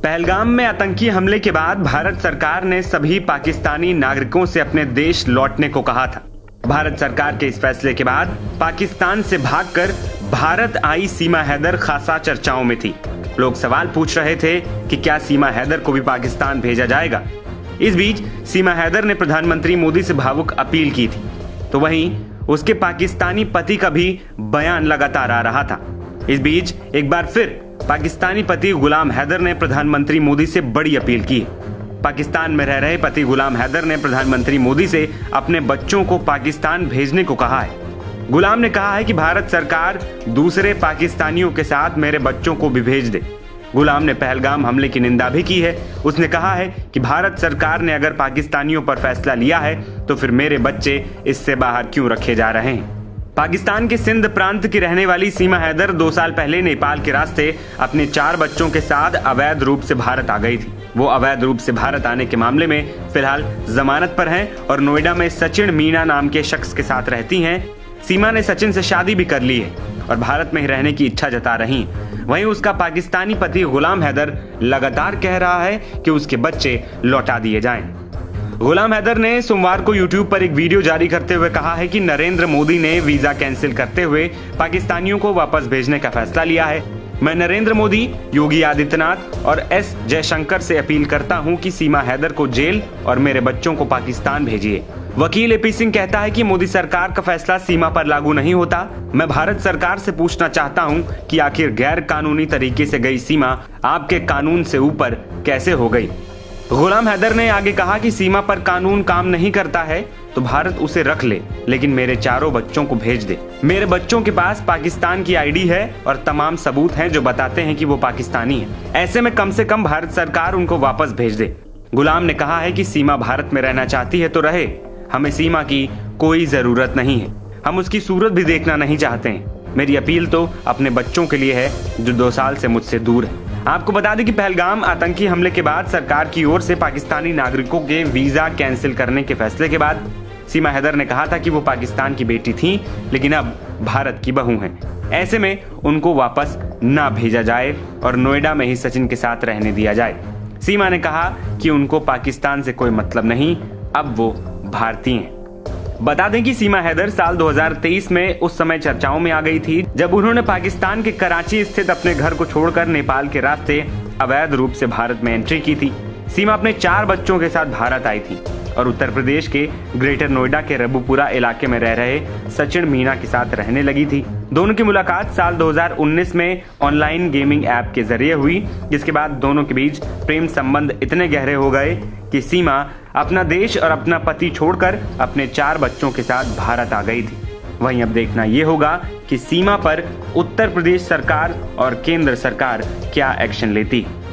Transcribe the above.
पहलगाम में आतंकी हमले के बाद भारत सरकार ने सभी पाकिस्तानी नागरिकों से अपने देश लौटने को कहा था। भारत सरकार के इस फैसले के बाद पाकिस्तान से भागकर भारत आई सीमा हैदर खासा चर्चाओं में थी। लोग सवाल पूछ रहे थे कि क्या सीमा हैदर को भी पाकिस्तान भेजा जाएगा। इस बीच सीमा हैदर ने प्रधानमंत्री मोदी से भावुक अपील की थी, तो वहीं उसके पाकिस्तानी पति का भी बयान लगातार आ रहा था। इस बीच एक बार फिर पाकिस्तानी पति गुलाम हैदर ने प्रधानमंत्री मोदी से बड़ी अपील की। पाकिस्तान में रह रहे पति गुलाम हैदर ने प्रधानमंत्री मोदी से अपने बच्चों को पाकिस्तान भेजने को कहा है। गुलाम ने कहा है कि भारत सरकार दूसरे पाकिस्तानियों के साथ मेरे बच्चों को भी भेज दे। गुलाम ने पहलगाम हमले की निंदा भी की है। उसने कहा है कि भारत सरकार ने अगर पाकिस्तानियों पर फैसला लिया है तो फिर मेरे बच्चे इससे बाहर क्यों रखे जा रहे हैं। पाकिस्तान के सिंध प्रांत की रहने वाली सीमा हैदर 2 साल पहले नेपाल के रास्ते अपने 4 बच्चों के साथ अवैध रूप से भारत आ गई थी। वो अवैध रूप से भारत आने के मामले में फिलहाल जमानत पर हैं और नोएडा में सचिन मीणा नाम के शख्स के साथ रहती हैं। सीमा ने सचिन से शादी भी कर ली है और भारत में ही रहने की इच्छा जता रही। वहीं उसका पाकिस्तानी पति गुलाम हैदर लगातार कह रहा है कि उसके बच्चे लौटा दिए जाएं। गुलाम हैदर ने सोमवार को YouTube पर एक वीडियो जारी करते हुए कहा है कि नरेंद्र मोदी ने वीजा कैंसिल करते हुए पाकिस्तानियों को वापस भेजने का फैसला लिया है। मैं नरेंद्र मोदी, योगी आदित्यनाथ और एस जयशंकर से अपील करता हूं कि सीमा हैदर को जेल और मेरे बच्चों को पाकिस्तान भेजिए। वकील AP सिंह कहता है कि मोदी सरकार का फैसला सीमा पर लागू नहीं होता। मैं भारत सरकार से पूछना चाहता हूं कि आखिर गैर कानूनी तरीके से गई सीमा आपके कानून से ऊपर कैसे हो गई। गुलाम हैदर ने आगे कहा कि सीमा पर कानून काम नहीं करता है तो भारत उसे रख ले, लेकिन मेरे 4 बच्चों को भेज दे। मेरे बच्चों के पास पाकिस्तान की ID है और तमाम सबूत हैं जो बताते हैं कि वो पाकिस्तानी है। ऐसे में कम से कम भारत सरकार उनको वापस भेज दे। गुलाम ने कहा है कि सीमा भारत में रहना चाहती है तो रहे, हमें सीमा की कोई जरूरत नहीं है। हम उसकी सूरत भी देखना नहीं चाहते हैं। मेरी अपील तो अपने बच्चों के लिए है जो 2 साल से मुझसे दूर है। आपको बता दें कि पहलगाम आतंकी हमले के बाद सरकार की ओर से पाकिस्तानी नागरिकों के वीजा कैंसिल करने के फैसले के बाद सीमा हैदर ने कहा था कि वो पाकिस्तान की बेटी थी, लेकिन अब भारत की बहू हैं। ऐसे में उनको वापस ना भेजा जाए और नोएडा में ही सचिन के साथ रहने दिया जाए। सीमा ने कहा कि उनको पाकिस्तान से कोई मतलब नहीं, अब वो भारतीय हैं। बता दें कि सीमा हैदर साल 2023 में उस समय चर्चाओं में आ गई थी जब उन्होंने पाकिस्तान के कराची स्थित अपने घर को छोड़कर नेपाल के रास्ते अवैध रूप से भारत में एंट्री की थी। सीमा अपने 4 बच्चों के साथ भारत आई थी और उत्तर प्रदेश के ग्रेटर नोएडा के रबुपुरा इलाके में रह रहे सचिन मीणा के साथ रहने लगी थी। दोनों की मुलाकात साल 2019 में ऑनलाइन गेमिंग ऐप के जरिए हुई, जिसके बाद दोनों के बीच प्रेम संबंध इतने गहरे हो गए कि सीमा अपना देश और अपना पति छोड़कर अपने 4 बच्चों के साथ भारत आ गई थी। वहीं अब देखना ये होगा कि सीमा पर उत्तर प्रदेश सरकार और केंद्र सरकार क्या एक्शन लेती है।